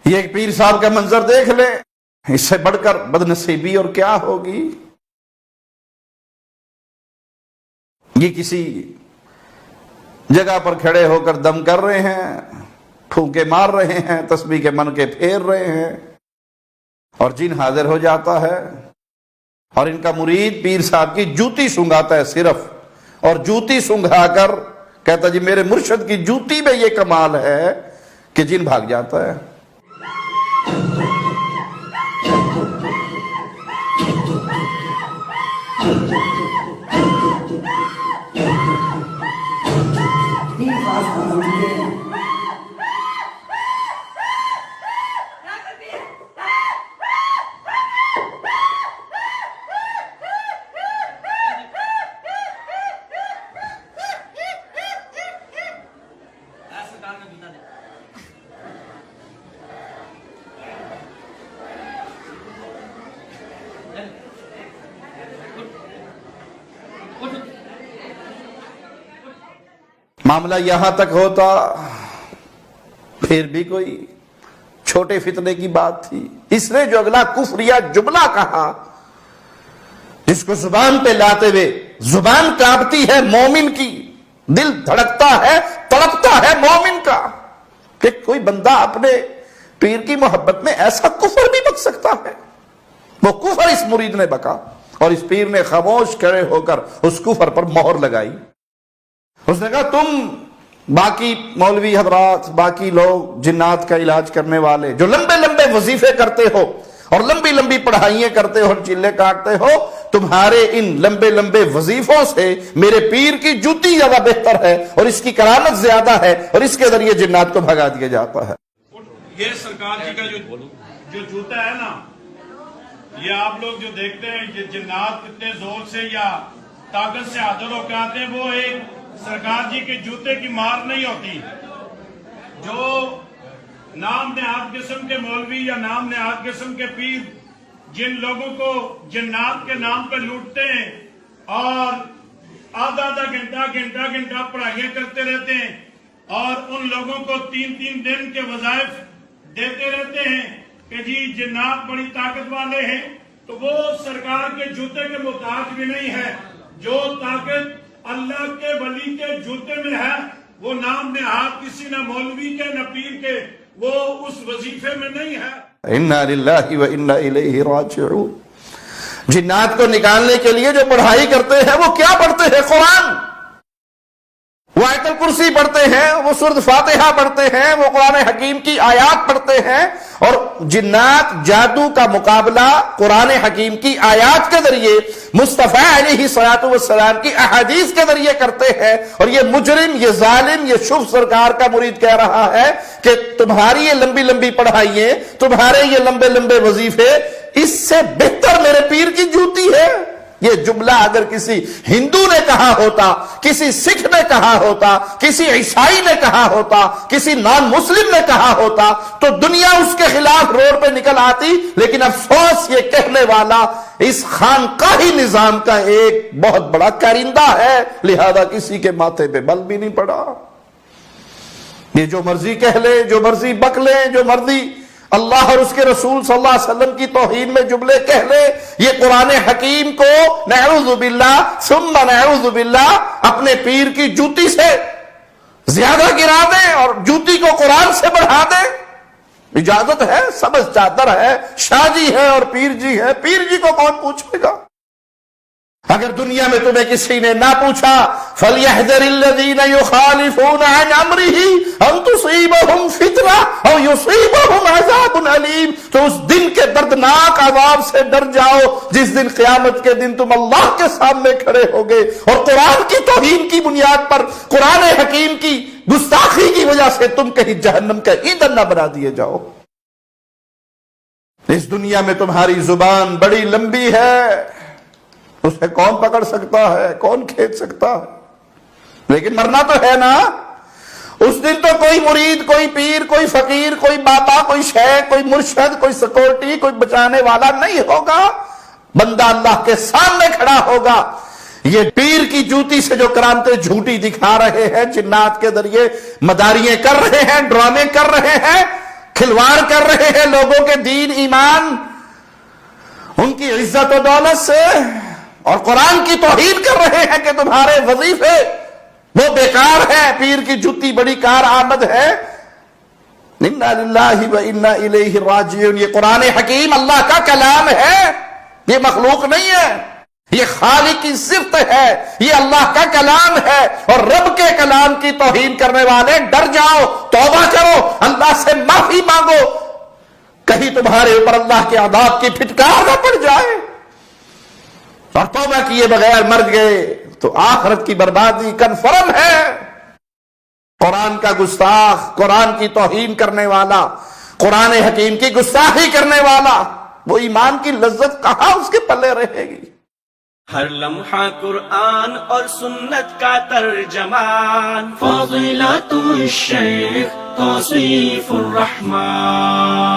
یہ ایک پیر صاحب کا منظر دیکھ لے، اس سے بڑھ کر بدنصیبی اور کیا ہوگی؟ یہ کسی جگہ پر کھڑے ہو کر دم کر رہے ہیں، پھونکے مار رہے ہیں، تسبیح کے من کے پھیر رہے ہیں، اور جن حاضر ہو جاتا ہے اور ان کا مرید پیر صاحب کی جوتی سنگھاتا ہے صرف، اور جوتی سنگھا کر کہتا جی میرے مرشد کی جوتی میں یہ کمال ہے کہ جن بھاگ جاتا ہے۔ معاملہ یہاں تک ہوتا، پھر بھی کوئی چھوٹے فتنے کی بات تھی۔ اس نے جو اگلا کفریہ جملہ کہا، جس کو زبان پہ لاتے ہوئے زبان کانپتی ہے مومن کی، دل دھڑکتا ہے، تڑپتا ہے مومن کا، کہ کوئی بندہ اپنے پیر کی محبت میں ایسا کفر بھی بک سکتا ہے۔ وہ کفر اس مرید نے بکا، اور اس پیر نے خاموش کھڑے ہو کر اس کفر پر مہر لگائی۔ اس نے کہا تم باقی مولوی حضرات، باقی لوگ جنات کا علاج کرنے والے جو لمبے لمبے وظیفے کرتے ہو اور لمبی لمبی پڑھائیاں کرتے ہو اور چلے کاٹتے ہو، تمہارے ان لمبے لمبے وظیفوں سے میرے پیر کی جوتی زیادہ بہتر ہے، اور اس کی کرامت زیادہ ہے، اور اس کے ذریعے جنات کو بھگا دیا جاتا ہے۔ یہ سرکار جی کا جو جوتا ہے نا، یہ آپ لوگ جو دیکھتے ہیں یہ جنات کتنے زور سے یا طاقت سے حاضر ہو کے آتے ہیں، وہ ایک سرکار جی کے جوتے کی مار نہیں ہوتی۔ جو نام نہاد قسم کے مولوی یا نام نہاد قسم کے پیر جن لوگوں کو جنات کے نام پہ لوٹتے ہیں اور آدھا آدھا گھنٹہ پڑھائیاں کرتے رہتے ہیں، اور ان لوگوں کو 3 دن کے وظائف دیتے رہتے ہیں کہ جی جنات بڑی طاقت والے ہیں، تو وہ سرکار کے جوتے کے محتاج بھی نہیں ہے۔ جو طاقت اللہ کے ولی کے جوتے میں ہے، وہ نام نہاد کسی نہ مولوی کے نہ پیر کے، وہ اس وظیفے میں نہیں ہے۔ انا للہ و انا الیہ راجعون۔ جنات کو نکالنے کے لیے جو پڑھائی کرتے ہیں وہ کیا پڑھتے ہیں؟ قرآن، وہ آیت الکرسی پڑھتے ہیں، وہ سورۃ فاتحہ پڑھتے ہیں، وہ قرآن حکیم کی آیات پڑھتے ہیں، اور جنات جادو کا مقابلہ قرآن حکیم کی آیات کے ذریعے، مصطفیٰ علیہ الصلوۃ والسلام کی احادیث کے ذریعے کرتے ہیں۔ اور یہ مجرم، یہ ظالم، یہ شف سرکار کا مرید کہہ رہا ہے کہ تمہاری یہ لمبی لمبی پڑھائییں، تمہارے یہ لمبے لمبے وظیفے، اس سے بہتر میرے پیر کی جوتی ہے۔ یہ جملہ اگر کسی ہندو نے کہا ہوتا، کسی سکھ نے کہا ہوتا، کسی عیسائی نے کہا ہوتا، کسی نان مسلم نے کہا ہوتا، تو دنیا اس کے خلاف روڈ پہ نکل آتی، لیکن افسوس یہ کہنے والا اس خانقاہی نظام کا ایک بہت بڑا کارندہ ہے، لہذا کسی کے ماتھے پہ بل بھی نہیں پڑا۔ یہ جو مرضی کہہ لے، جو مرضی بک لے، جو مرضی اللہ اور اس کے رسول صلی اللہ علیہ وسلم کی توہین میں جملے کہہ لے، یہ قرآن حکیم کو نعوذ باللہ ثم نعوذ باللہ اپنے پیر کی جوتی سے زیادہ گرا دے اور جوتی کو قرآن سے بڑھا دے۔ اجازت ہے، سبز چادر ہے، شاہ جی ہے اور پیر جی ہے، پیر جی کو کون پوچھے گا؟ اگر دنیا میں تمہیں کسی نے نہ پوچھا فَلْيَحْذَرِ الَّذِينَ يُخَالِفُونَ عَنْ أَمْرِهِ أَن تُصِيبَهُمْ فِتْنَةٌ أَوْ يُصِيبَهُمْ عَذَابٌ أَلِيمٌ۔ تو اس دن کے دردناک عذاب سے ڈر جاؤ جس دن قیامت کے دن تم اللہ کے سامنے کھڑے ہوگے اور قرآن کی توہین کی بنیاد پر، قرآن حکیم کی گستاخی کی وجہ سے تم کہیں جہنم کا ایندھن نہ بنا دیے جاؤ۔ اس دنیا میں تمہاری زبان بڑی لمبی ہے، اسے کون پکڑ سکتا ہے، کون کھینچ سکتا ہے، لیکن مرنا تو ہے نا۔ اس دن تو کوئی مرید، کوئی پیر، کوئی فقیر، کوئی بابا، کوئی شیخ، کوئی مرشد، کوئی سیکورٹی، کوئی بچانے والا نہیں ہوگا، بندہ اللہ کے سامنے کھڑا ہوگا۔ یہ پیر کی جوتی سے جو کرامتیں جھوٹی دکھا رہے ہیں، جنات کے ذریعے مداریاں کر رہے ہیں، ڈرامے کر رہے ہیں، کھلواڑ کر رہے ہیں لوگوں کے دین ایمان ان کی عزت و دولت سے، اور قرآن کی توہین کر رہے ہیں کہ تمہارے وظیفے وہ بیکار ہے، پیر کی جوتی بڑی کار آمد ہے۔ انا للہ و انا الیہ راجعون، یہ قرآن حکیم اللہ کا کلام ہے، یہ مخلوق نہیں ہے، یہ خالق کی صفت ہے، یہ اللہ کا کلام ہے، اور رب کے کلام کی توہین کرنے والے ڈر جاؤ، توبہ کرو، اللہ سے معافی مانگو، کہیں تمہارے اوپر اللہ کے عذاب کی پھٹکار نہ پڑ جائے، اور توبہ کیے بغیر مر گئے تو آخرت کی بربادی کنفرم ہے۔ قرآن کا گستاخ، قرآن کی توہین کرنے والا، قرآن حکیم کی گستاخی کرنے والا، وہ ایمان کی لذت کہاں اس کے پلے رہے گی؟ ہر لمحہ قرآن اور سنت کا ترجمان، فضیلت الشیخ توصیف الرحمان۔